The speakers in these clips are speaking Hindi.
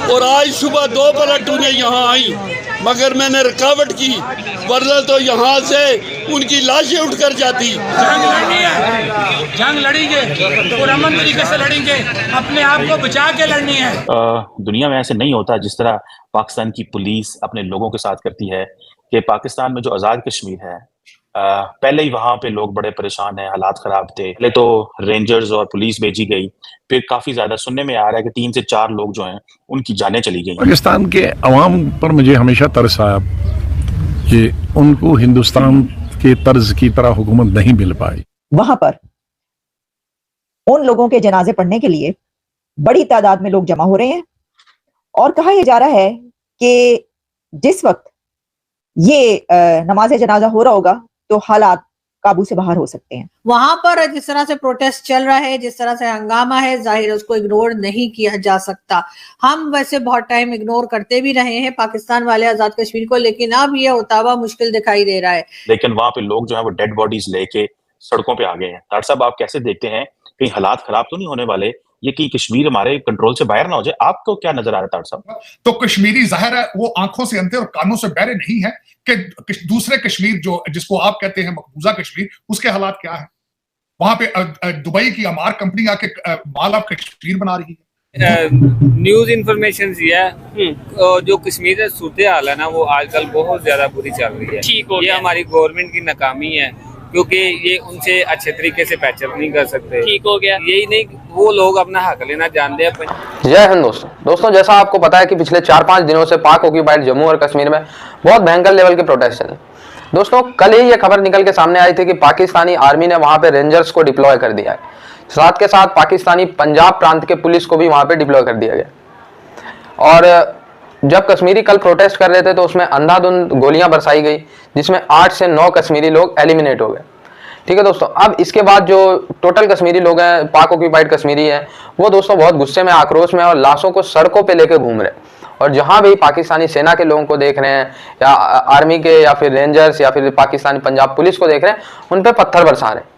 और आज सुबह 2 प्लाटूनें यहाँ आई, मगर मैंने रुकावट की, वरना तो यहाँ से उनकी लाशें उठकर जाती। जंग लड़नी है, जंग लड़ेंगे, पुरअमन तरीके से लड़ेंगे, अपने आप को बचा के लड़नी है। दुनिया में ऐसे नहीं होता जिस तरह पाकिस्तान की पुलिस अपने लोगों के साथ करती है कि पाकिस्तान में जो आज़ाद कश्मीर है, पहले ही वहां पे लोग बड़े परेशान हैं, हालात खराब थे। पहले तो रेंजर्स और पुलिस भेजी गई, फिर काफी ज्यादा सुनने में आ रहा है कि 3 से 4 लोग जो हैं उनकी जानें चली गई। पाकिस्तान के अवाम पर मुझे हमेशा तरस आया कि उनको हिंदुस्तान के तर्ज की तरह हुकूमत नहीं मिल पाई। वहां पर उन लोगों के जनाजे पढ़ने के लिए बड़ी तादाद में लोग जमा हो रहे हैं और कहा यह जा रहा है कि जिस वक्त ये नमाज जनाजा हो रहा होगा तो हालात काबू से बाहर हो सकते हैं। वहां पर जिस तरह से प्रोटेस्ट चल रहा है, जिस तरह से हंगामा है, जाहिर उसको इग्नोर नहीं किया जा सकता। हम वैसे बहुत टाइम इग्नोर करते भी रहे हैं पाकिस्तान वाले आजाद कश्मीर को, लेकिन अब ये होता हुआ मुश्किल दिखाई दे रहा है। लेकिन वहां पे लोग जो है वो डेड बॉडीज लेके सड़कों पे आ गए हैं। डॉक्टर साहब, आप कैसे देखते हैं, कहीं हालात खराब तो नहीं होने वाले, ये कि कश्मीर हमारे कंट्रोल से बाहर ना हो जाए? आपको क्या नजर आ रहा है डॉक्टर साहब? तो कश्मीरी जाहिर है वो आंखों से अंधे और कानों से बहरे नहीं है कि दूसरे कश्मीर जो जिसको आप कहते हैं मकबूजा कश्मीर, उसके हालात क्या है। वहां पे दुबई की अमार कंपनी आके माल ऑफ कश्मीर बना रही है। न्यूज इंफॉर्मेशन है जो कश्मीर में सूरत हाल है ना, वो आजकल बहुत ज्यादा बुरी चल रही है। ये हमारी गवर्नमेंट की नाकामी है, क्योंकि ये उनसे अच्छे तरीके से पैचअप नहीं कर सकते। ठीक हो गया, यही नहीं, वो लोग अपना हक लेना जानते हैं। जय हिंद दोस्तों, जैसा आपको पता है कि पिछले 4-5 दिनों से पाक ऑक्यूपाइड जम्मू और कश्मीर में बहुत भयंकर लेवल के प्रोटेस्ट चले। दोस्तों, कल ही ये खबर निकल के सामने आई थी कि पाकिस्तानी आर्मी ने वहां पे रेंजर्स को डिप्लॉय कर दिया है। साथ के साथ पाकिस्तानी पंजाब प्रांत के पुलिस को भी वहां पे डिप्लॉय कर दिया गया। और जब कश्मीरी कल प्रोटेस्ट कर रहे थे तो उसमें अंधाधुंध गोलियां बरसाई गई, जिसमें 8 से 9 कश्मीरी लोग एलिमिनेट हो गए। ठीक है दोस्तों, अब इसके बाद जो टोटल कश्मीरी लोग हैं, पाक ऑक्यूपाइड कश्मीरी हैं, वो दोस्तों बहुत गुस्से में, आक्रोश में और लाशों को सड़कों पे लेके घूम रहे हैं। और जहां भी पाकिस्तानी सेना के लोगों को देख रहे हैं, या आर्मी के, या फिर रेंजर्स, या फिर पाकिस्तानी पंजाब पुलिस को देख रहे हैं, उन पर पत्थर बरसा रहे हैं।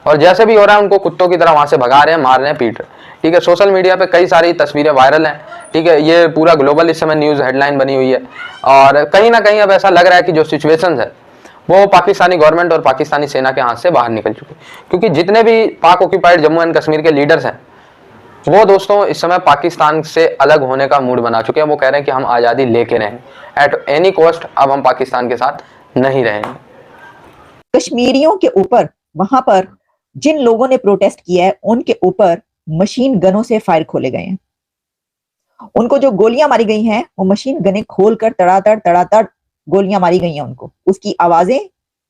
और जैसे भी हो रहा है उनको कुत्तों की तरह वहां से भगा रहे हैं, मार रहे हैं, पीट रहे हैं। ठीक है, सोशल मीडिया पे कई सारी तस्वीरें वायरल हैं। ठीक है, ये पूरा ग्लोबल इस समय न्यूज़ हेडलाइन बनी हुई है। और कहीं ना कहीं अब ऐसा लग रहा है कि जो सिचुएशन है वो पाकिस्तानी गवर्नमेंट और पाकिस्तानी सेना के हाथ से बाहर निकल चुकी, क्योंकि जितने भी पाक ऑक्यूपाइड जम्मू एंड कश्मीर के लीडर्स हैं वो दोस्तों इस समय पाकिस्तान से अलग होने का मूड बना चुके हैं। वो कह रहे हैं कि हम आज़ादी लेके रहेंगे एट एनी कॉस्ट, अब हम पाकिस्तान के साथ नहीं रहेंगे। कश्मीरियों के ऊपर, वहां पर जिन लोगों ने प्रोटेस्ट किया है उनके ऊपर मशीन गनों से फायर खोले गए हैं। उनको जो गोलियां मारी गई हैं वो मशीन गनें खोलकर तड़ातड़ गोलियां मारी गई हैं उनको। उसकी आवाजें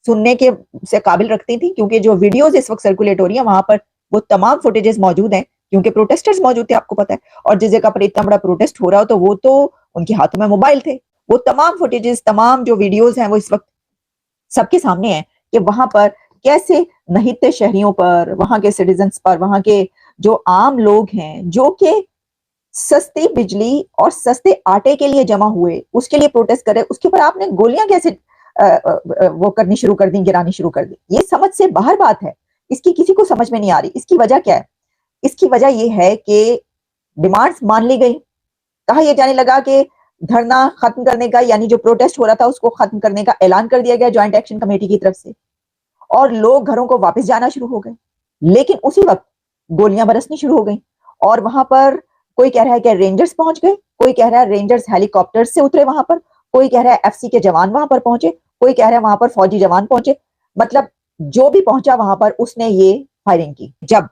सुनने के से काबिल रखती थी, क्योंकि जो वीडियोस इस वक्त सर्कुलेट हो रही है वहां पर वो तमाम फुटेजेस मौजूद हैं, क्योंकि प्रोटेस्टर्स मौजूद थे, आपको पता है। और जिस जगह पर इतना बड़ा प्रोटेस्ट हो रहा हो तो वो तो उनके हाथों में मोबाइल थे। वो तमाम फुटेजेस, तमाम जो वीडियोज हैं वो इस वक्त सबके सामने है कि वहां पर कैसे नहित्य शहरियों पर, वहां के सिटीजन्स पर, वहां के जो आम लोग हैं जो कि सस्ती बिजली और सस्ते आटे के लिए जमा हुए, उसके लिए प्रोटेस्ट करे, उसके ऊपर आपने गोलियां कैसे वो करनी शुरू कर दी, गिरानी शुरू कर दी। ये समझ से बाहर बात है, इसकी किसी को समझ में नहीं आ रही। इसकी वजह क्या है? इसकी वजह यह है कि डिमांड्स मान ली गई। कहा यह जाने लगा कि धरना खत्म करने का, यानी जो प्रोटेस्ट हो रहा था उसको खत्म करने का ऐलान कर दिया गया ज्वाइंट एक्शन कमेटी की तरफ से, और लोग घरों को वापस जाना शुरू हो गए। लेकिन उसी वक्त गोलियां बरसनी शुरू हो गई और वहां पर कोई कह रहा है कि रेंजर्स पहुंच गए, कोई कह रहा है रेंजर्स हेलीकॉप्टर से उतरे वहां पर, कोई कह रहा है एफसी के जवान वहां पर पहुंचे, कोई कह रहा है वहां पर फौजी जवान पहुंचे। मतलब जो भी पहुंचा वहां पर उसने ये फायरिंग की। जब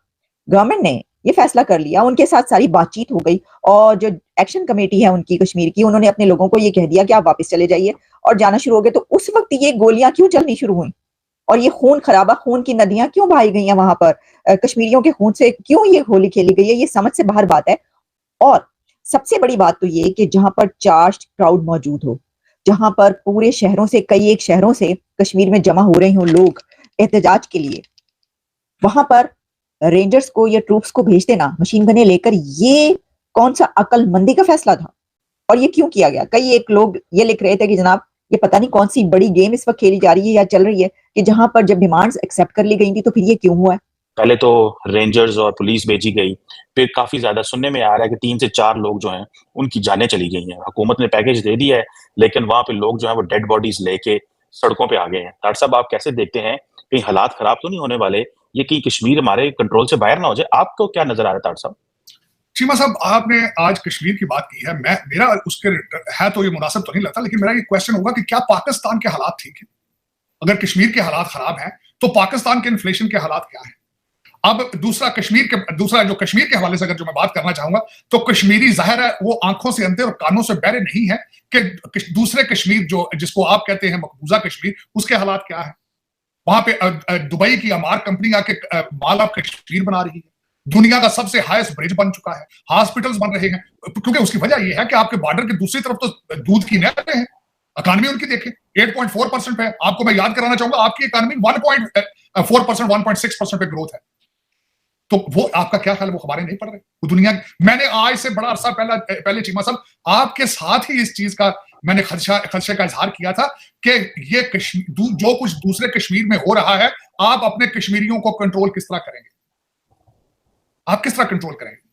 गवर्नमेंट ने ये फैसला कर लिया, उनके साथ सारी बातचीत हो गई और जो एक्शन कमेटी है उनकी कश्मीर की, उन्होंने अपने लोगों को ये कह दिया कि आप वापस चले जाइए और जाना शुरू हो गए। तो उस वक्त ये गोलियां क्यों चलनी शुरू हुई और ये खून खराबा, खून की नदियां क्यों बहाई गई हैं वहां पर, कश्मीरियों के खून से क्यों ये होली खेली गई है, ये समझ से बाहर बात है। और सबसे बड़ी बात तो ये कि जहां पर चार्ज क्राउड मौजूद हो, जहां पर पूरे शहरों से, कई एक शहरों से कश्मीर में जमा हो रहे हो लोग एहतजाज के लिए, वहां पर रेंजर्स को या ट्रूप्स को भेज देना मशीन गने लेकर, ये कौन सा अकलमंदी का फैसला था और ये क्यों किया गया? कई एक लोग ये लिख रहे थे कि जनाब ये पता नहीं कौन सी बड़ी गेम इस वक्त खेली जा रही है या चल रही है कि जहां पर जब डिमांड्स एक्सेप्ट कर ली गई थी तो फिर ये क्यों हुआ है। पहले तो रेंजर्स और पुलिस भेजी गई, फिर काफी ज्यादा सुनने में आ रहा है कि 3 से 4 लोग जो हैं उनकी जानें चली गई हैं। हुकूमत ने पैकेज दे दिया है, लेकिन वहां पे लोग जो है वो डेड बॉडीज लेके सड़कों पे आ गए हैं। डॉक्टर साहब, आप कैसे देखते हैं, कहीं हालात खराब तो नहीं होने वाले, ये कहीं कश्मीर हमारे कंट्रोल से बाहर ना हो जाए? आपको क्या नजर आ रहा है डॉक्टर साहब? चीमा साहब, आपने आज कश्मीर की बात की है, मेरा उसके है तो ये मुनासिब तो नहीं लगता, लेकिन मेरा ये क्वेश्चन होगा कि क्या पाकिस्तान के हालात ठीक है? अगर कश्मीर के हालात खराब हैं तो पाकिस्तान के इन्फ्लेशन के हालात क्या है? अब दूसरा जो कश्मीर के हवाले से अगर जो मैं बात करना चाहूंगा, तो कश्मीरी जाहिर है वो आंखों से अंधे और कानों से बहरे नहीं है कि दूसरे कश्मीर जो जिसको आप कहते हैं मकबूजा कश्मीर, उसके हालात क्या है? वहां पे दुबई की अमार कंपनी आके माल ऑफ कश्मीर बना रही है, दुनिया का सबसे हाईएस्ट ब्रिज बन चुका है, हॉस्पिटल्स बन रहे हैं, क्योंकि उसकी वजह यह है कि आपके बॉर्डर की दूसरी तरफ तो दूध की नहरें हैं। इकॉनमी उनकी देखें 8.4% पे, आपको मैं याद कराना चाहूंगा आपकी इकॉनमी 1.4%, 1.6% पे ग्रोथ है। तो वो आपका क्या ख्याल, वो खबरें नहीं पढ़ रहे? वो दुनिया, मैंने आज से बड़ा अरसा पहले चीमा साहब आपके साथ ही इस चीज का मैंने खदशे का इजहार किया था कि ये जो कुछ दूसरे कश्मीर में हो रहा है, आप अपने कश्मीरियों को कंट्रोल किस तरह करेंगे? आप किस तरह कंट्रोल करेंगे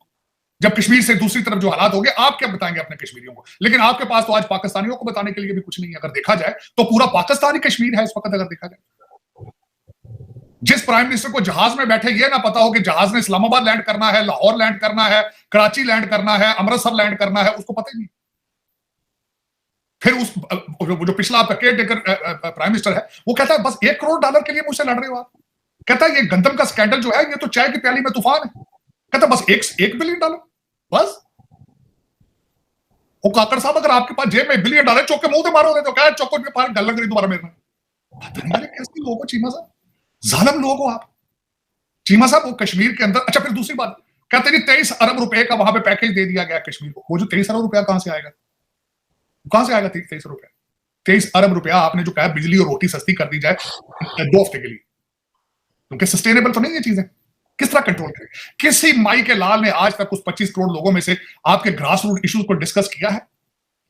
जब कश्मीर से दूसरी तरफ जो हालात हो गए? आप क्या बताएंगे अपने कश्मीरियों को? लेकिन आपके पास तो आज पाकिस्तानियों को बताने के लिए भी कुछ नहीं है। अगर देखा जाए तो पूरा पाकिस्तान ही कश्मीर है इस वक्त। अगर देखा जाए, जिस प्राइम मिनिस्टर को जहाज में बैठे ये ना पता हो कि जहाज ने इस्लामाबाद लैंड करना है, लाहौर लैंड करना है, कराची लैंड करना है, अमृतसर लैंड करना है, उसको पता ही नहीं। फिर उस जो पिछला आपका केयर टेकर प्राइम मिनिस्टर है, वो कहता है बस $1 करोड़ के लिए मुझसे लड़ रहे हो आप। कहता है ये गंदम का स्कैंडल जो है ये तो चाय की प्याली में तूफान है। कहता बस $1 बिलियन बस। वो काकड़ साहब, अगर आपके पास जेब में $1 बिलियन चौक के मुंह से मारोगे तो क्या चौकों में पार गल लग रही दोबारा मेरे में। कैसे लोग हो चीमा साहब, जालिम लोग हो आप चीमा साहब। वो कश्मीर के अंदर, अच्छा फिर दूसरी बात कहते हैं 23 अरब रुपए का वहां पे पैकेज दे दिया गया कश्मीर को। वो जो 23 अरब रुपया कहां से आएगा? 23 अरब रुपया आपने जो कहा बिजली और रोटी सस्ती कर दी जाए 2 हफ्ते के लिए, क्योंकि सस्टेनेबल तो नहीं है चीजें। किस तरह कंट्रोल करें? किसी माई के लाल ने आज तक उस 25 करोड़ लोगों में से आपके ग्रास रूट इश्यूज को डिस्कस किया है?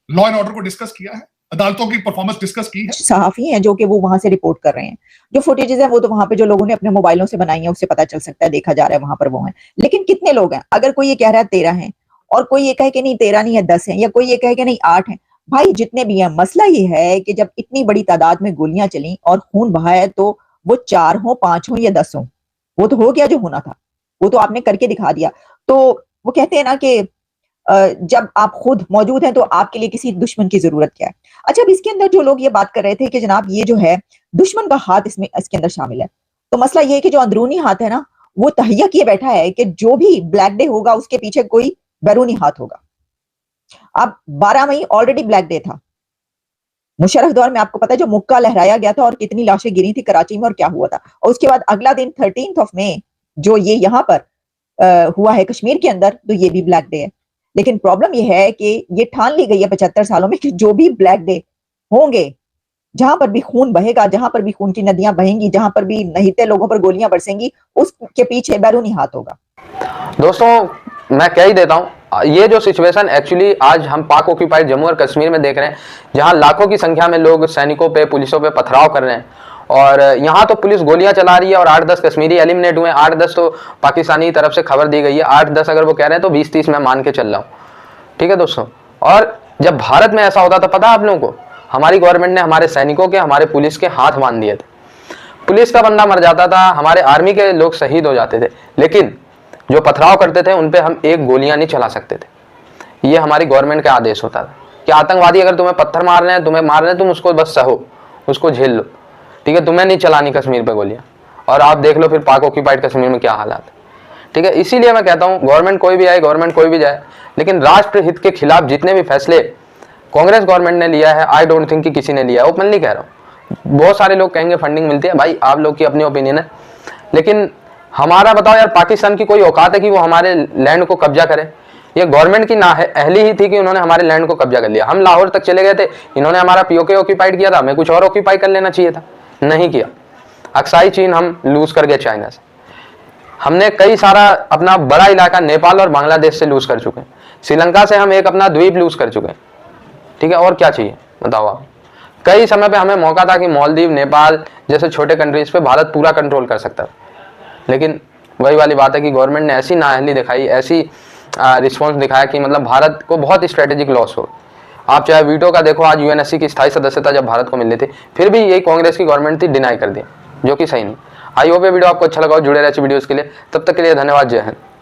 लॉ एंड ऑर्डर को डिस्कस किया है? अदालतों की परफॉर्मेंस डिस्कस की है? सहाफी हैं जो कि वो वहां से रिपोर्ट कर रहे हैं। जो फुटेजेस है वो तो वहां पे जो लोगों ने अपने मोबाइलों से बनाई है उससे पता चल सकता है, देखा जा रहा है वहां पर वो है। लेकिन कितने लोग हैं? अगर कोई ये कह रहा है 13 है और कोई ये कहे कि नहीं 13 नहीं है 10 है, या कोई ये कहे कि नहीं 8 है, भाई जितने भी हैं, मसला ये है कि जब इतनी बड़ी तादाद में गोलियां चली और खून बहा है तो वो 4 हो, 5 हो या 10 हो, वो तो हो गया जो होना था, वो तो आपने करके दिखा दिया। तो वो कहते हैं ना कि जब आप खुद मौजूद हैं तो आपके लिए किसी दुश्मन की जरूरत क्या है। अच्छा, अब इसके अंदर जो लोग ये बात कर रहे थे कि जनाब ये जो है दुश्मन का हाथ इसके अंदर शामिल है, तो मसला ये है कि जो अंदरूनी हाथ है ना वो तहिया किए बैठा है कि जो भी ब्लैक डे होगा उसके पीछे कोई बैरूनी हाथ होगा। अब 12 मई ऑलरेडी ब्लैक डे था। मुशर्रफ दौर में आपको पता है जो मुक्का लहराया गया था और कितनी लाशें गिरी थी कराची में और क्या हुआ था। और उसके बाद अगला दिन 13 मई जो ये यहाँ पर हुआ है कश्मीर के अंदर, तो ये भी ब्लैक डे है। लेकिन प्रॉब्लम ये है कि ये ठान ली गई है 75 सालों में कि जो भी ब्लैक डे होंगे, जहां पर भी खून बहेगा, जहां पर भी खून की नदियां बहेंगी, जहां पर भी नहीते लोगों पर गोलियां बरसेंगी, उसके पीछे बैरूनी हाथ होगा। दोस्तों मैं कह ही देता हूँ, ये जो सिचुएशन एक्चुअली आज हम पाक ऑक्यूपाइड जम्मू और कश्मीर में देख रहे हैं, जहां लाखों की संख्या में लोग सैनिकों पे, पुलिसों पे पथराव कर रहे हैं, और यहाँ तो पुलिस गोलियां चला रही है और 8-10 कश्मीरी एलिमिनेट हुए, 8-10 तो पाकिस्तानी तरफ से खबर दी गई है, 8-10 अगर वो कह रहे हैं तो 20-30 मैं मान के चल रहा हूँ, ठीक है दोस्तों। और जब भारत में ऐसा होता तो पता आप लोगों को, हमारी गवर्नमेंट ने हमारे सैनिकों के, हमारे पुलिस के हाथ बांध दिए थे, पुलिस का बंदा मर जाता था, हमारे आर्मी के लोग शहीद हो जाते थे, लेकिन जो पथराव करते थे उन पर हम एक गोलियां नहीं चला सकते थे। ये हमारी गवर्नमेंट का आदेश होता था कि आतंकवादी अगर तुम्हें पत्थर मार रहे हैं, तुम्हें मार रहे हैं, तुम उसको बस सहो, उसको झेल लो, ठीक है, तुम्हें नहीं चलानी कश्मीर पे गोलियां। और आप देख लो फिर पाक ऑक्यूपाइड कश्मीर में क्या हालात है, ठीक है। इसीलिए मैं कहता हूं गवर्नमेंट कोई भी आए, गवर्नमेंट कोई भी जाए, लेकिन राष्ट्र हित के खिलाफ जितने भी फैसले कांग्रेस गवर्नमेंट ने लिया है, आई डोंट थिंक कि किसी ने लिया है, ओपनली कह रहा हूँ। बहुत सारे लोग कहेंगे फंडिंग मिलती है, भाई आप लोग की अपनी ओपिनियन है, लेकिन हमारा बताओ यार, पाकिस्तान की कोई औकात है कि वो हमारे लैंड को कब्जा करे? ये गवर्नमेंट की नाअहली ही थी कि उन्होंने हमारे लैंड को कब्जा कर लिया। हम लाहौर तक चले गए थे, इन्होंने हमारा पीओके ऑक्यूपाइड किया था, हमें कुछ और ऑक्यूपाई कर लेना चाहिए था, नहीं किया। अक्साई चीन हम लूज कर गए चाइना से, हमने कई सारा अपना बड़ा इलाका नेपाल और बांग्लादेश से लूज कर चुके हैं, श्रीलंका से हम एक अपना द्वीप लूज कर चुके हैं, ठीक है। और क्या चाहिए बताओ आप? कई समय पे हमें मौका था कि मालदीव, नेपाल जैसे छोटे कंट्रीज पे भारत पूरा कंट्रोल कर सकता था, लेकिन वही वाली बात है कि गवर्नमेंट ने ऐसी नाअहली दिखाई, ऐसी रिस्पॉन्स दिखाया कि मतलब भारत को बहुत स्ट्रेटेजिक लॉस हो। आप चाहे वीटो का देखो, आज यूएनएससी की स्थायी सदस्यता जब भारत को मिलनी थी, फिर भी यही कांग्रेस की गवर्नमेंट थी, डिनाई कर दी, जो कि सही नहीं। आई होप ये वीडियो आपको अच्छा लगा हो। जुड़े रहे वीडियोस के लिए, तब तक के लिए धन्यवाद। जय हिंद।